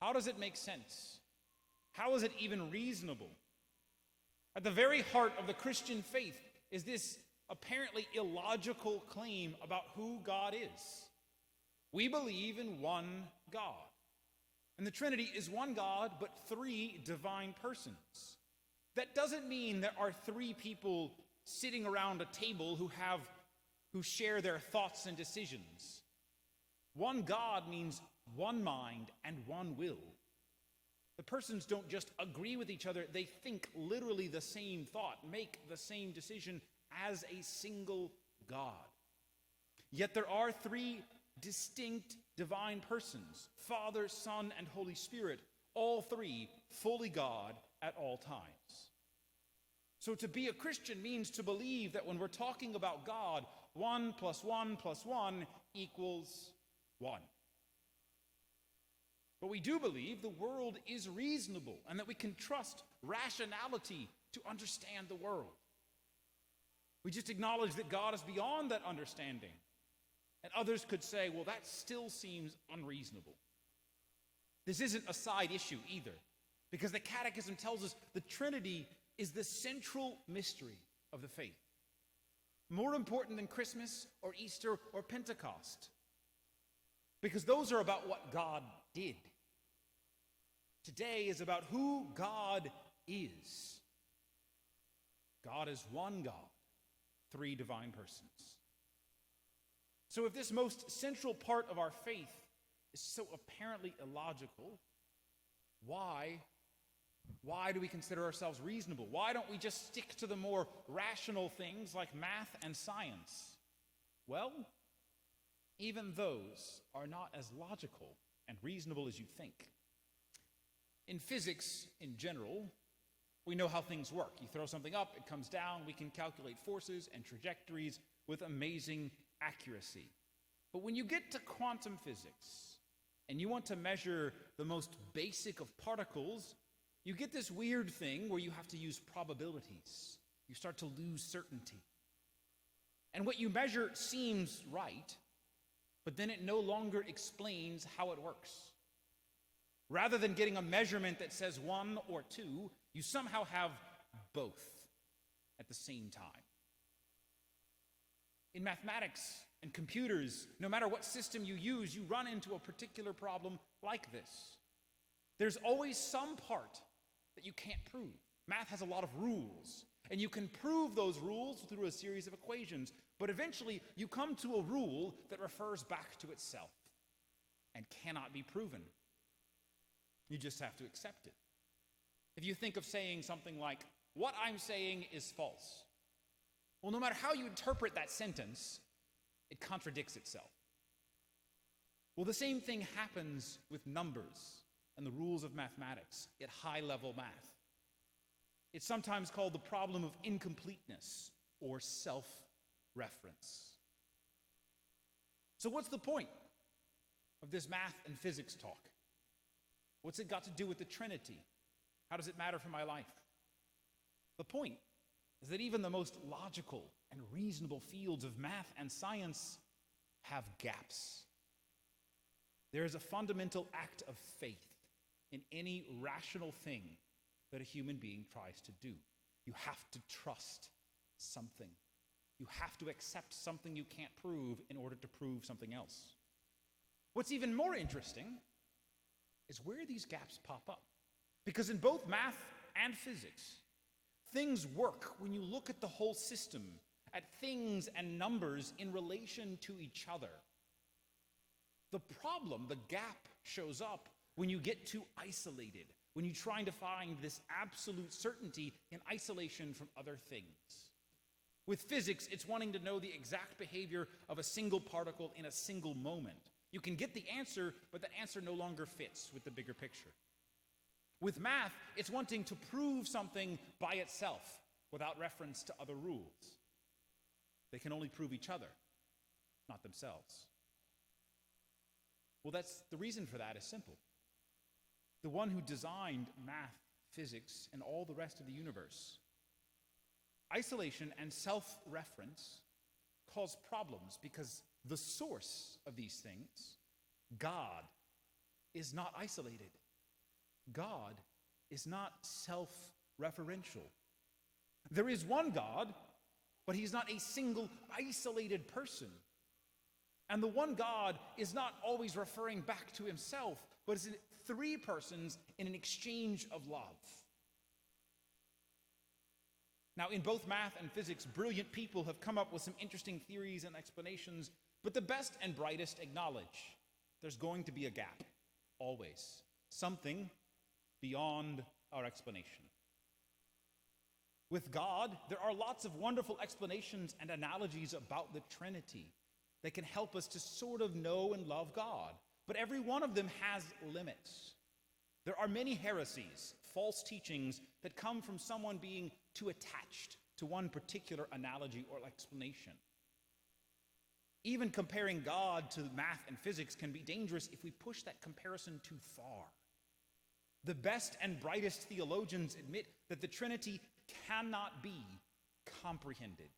How does it make sense? How is it even reasonable? At the very heart of the Christian faith is this apparently illogical claim about who God is. We believe in one God. And the Trinity is one God, but three divine persons. That doesn't mean there are three people sitting around a table who share their thoughts and decisions. One God means one mind and one will. The persons don't just agree with each other, they think literally the same thought, make the same decision as a single God. Yet there are three distinct divine persons, Father, Son, and Holy Spirit, all three fully God at all times. So to be a Christian means to believe that when we're talking about God, 1 + 1 + 1 equals 1. But we do believe the world is reasonable and that we can trust rationality to understand the world. We just acknowledge that God is beyond that understanding. And others could say, well, that still seems unreasonable. This isn't a side issue either, because the Catechism tells us the Trinity is the central mystery of the faith. More important than Christmas or Easter or Pentecost, because those are about what God did. Today is about who God is. God is one God, three divine persons. So if this most central part of our faith is so apparently illogical, why do we consider ourselves reasonable? Why don't we just stick to the more rational things like math and science? Well, even those are not as logical and reasonable as you think. In physics, in general, we know how things work. You throw something up, it comes down, we can calculate forces and trajectories with amazing accuracy. But when you get to quantum physics, and you want to measure the most basic of particles, you get this weird thing where you have to use probabilities. You start to lose certainty. And what you measure seems right, but then it no longer explains how it works. Rather than getting a measurement that says 1 or 2, you somehow have both at the same time. In mathematics and computers, no matter what system you use, you run into a particular problem like this. There's always some part that you can't prove. Math has a lot of rules, and you can prove those rules through a series of equations, but eventually you come to a rule that refers back to itself and cannot be proven. You just have to accept it. If you think of saying something like, "What I'm saying is false," well, no matter how you interpret that sentence, it contradicts itself. Well, the same thing happens with numbers and the rules of mathematics at high-level math. It's sometimes called the problem of incompleteness or self-reference. So what's the point of this math and physics talk? What's it got to do with the Trinity? How does it matter for my life? The point is that even the most logical and reasonable fields of math and science have gaps. There is a fundamental act of faith in any rational thing that a human being tries to do. You have to trust something. You have to accept something you can't prove in order to prove something else. What's even more interesting is where these gaps pop up. Because in both math and physics, things work when you look at the whole system, at things and numbers in relation to each other. The problem, the gap, shows up when you get too isolated, when you're trying to find this absolute certainty in isolation from other things. With physics, it's wanting to know the exact behavior of a single particle in a single moment. You can get the answer, but that answer no longer fits with the bigger picture. With math, it's wanting to prove something by itself without reference to other rules. They can only prove each other, not themselves. Well, that's the reason for that is simple. The one who designed math, physics, and all the rest of the universe. Isolation and self-reference cause problems because the source of these things, God, is not isolated. God is not self-referential. There is one God, but he's not a single, isolated person. And the one God is not always referring back to himself, but is three persons in an exchange of love. Now, in both math and physics, brilliant people have come up with some interesting theories and explanations, but the best and brightest acknowledge there's going to be a gap, always. Something beyond our explanation. With God, there are lots of wonderful explanations and analogies about the Trinity that can help us to sort of know and love God. But every one of them has limits. There are many heresies, false teachings that come from someone being too attached to one particular analogy or explanation. Even comparing God to math and physics can be dangerous if we push that comparison too far. The best and brightest theologians admit that the Trinity cannot be comprehended,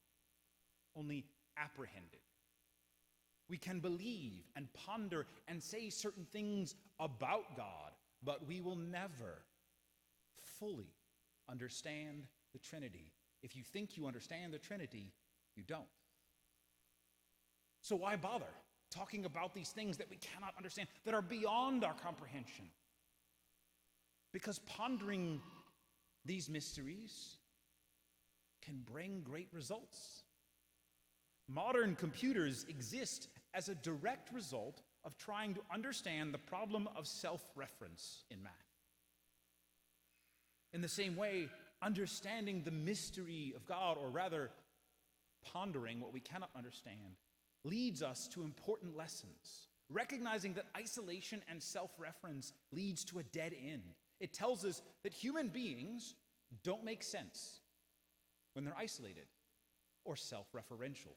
only apprehended. We can believe and ponder and say certain things about God, but we will never fully understand the Trinity. If you think you understand the Trinity, you don't. So why bother talking about these things that we cannot understand, that are beyond our comprehension? Because pondering these mysteries can bring great results. Modern computers exist as a direct result of trying to understand the problem of self-reference in math. In the same way, understanding the mystery of God, or rather, pondering what we cannot understand, leads us to important lessons. Recognizing that isolation and self-reference leads to a dead end. It tells us that human beings don't make sense when they're isolated or self-referential.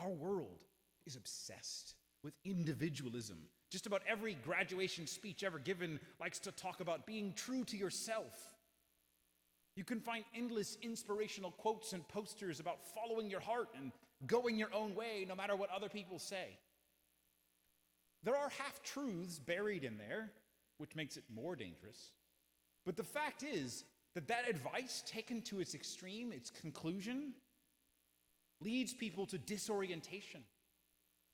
Our world is obsessed with individualism. Just about every graduation speech ever given likes to talk about being true to yourself. You can find endless inspirational quotes and posters about following your heart and going your own way no matter what other people say. There are half-truths buried in there, which makes it more dangerous. But the fact is that that advice taken to its extreme, its conclusion, leads people to disorientation,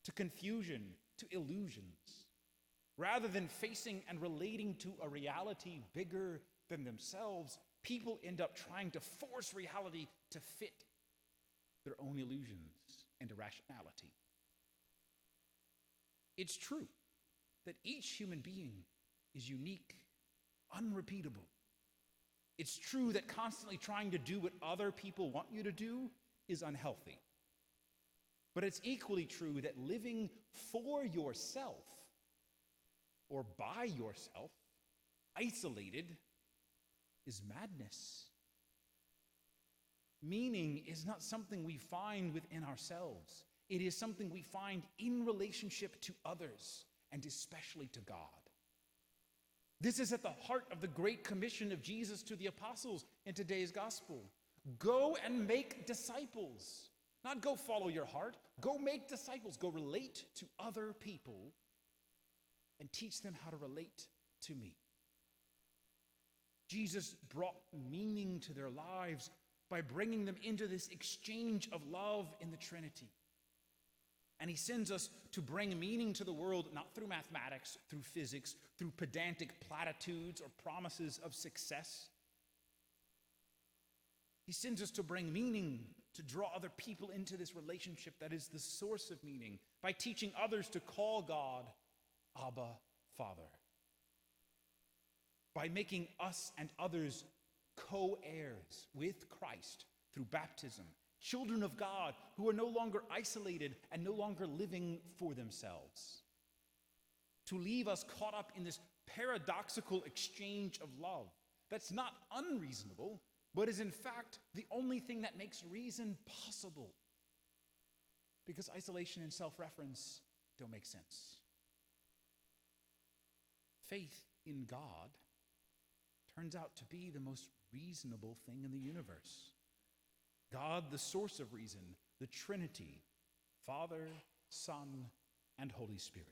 to confusion, to illusions. Rather than facing and relating to a reality bigger than themselves, people end up trying to force reality to fit their own illusions and irrationality. It's true that each human being is unique, unrepeatable. It's true that constantly trying to do what other people want you to do is unhealthy. But it's equally true that living for yourself or by yourself, isolated, is madness. Meaning is not something we find within ourselves. It is something we find in relationship to others, and especially to God. This is at the heart of the great commission of Jesus to the apostles in today's gospel. Go and make disciples. Not go follow your heart. Go make disciples. Go relate to other people and teach them how to relate to me. Jesus brought meaning to their lives by bringing them into this exchange of love in the Trinity. And he sends us to bring meaning to the world, not through mathematics, through physics, through pedantic platitudes or promises of success. He sends us to bring meaning, to draw other people into this relationship that is the source of meaning, by teaching others to call God Abba, Father. By making us and others co-heirs with Christ through baptism, children of God who are no longer isolated and no longer living for themselves. To leave us caught up in this paradoxical exchange of love that's not unreasonable, but is in fact the only thing that makes reason possible. Because isolation and self-reference don't make sense. Faith in God turns out to be the most reasonable thing in the universe. God, the source of reason, the Trinity, Father, Son, and Holy Spirit.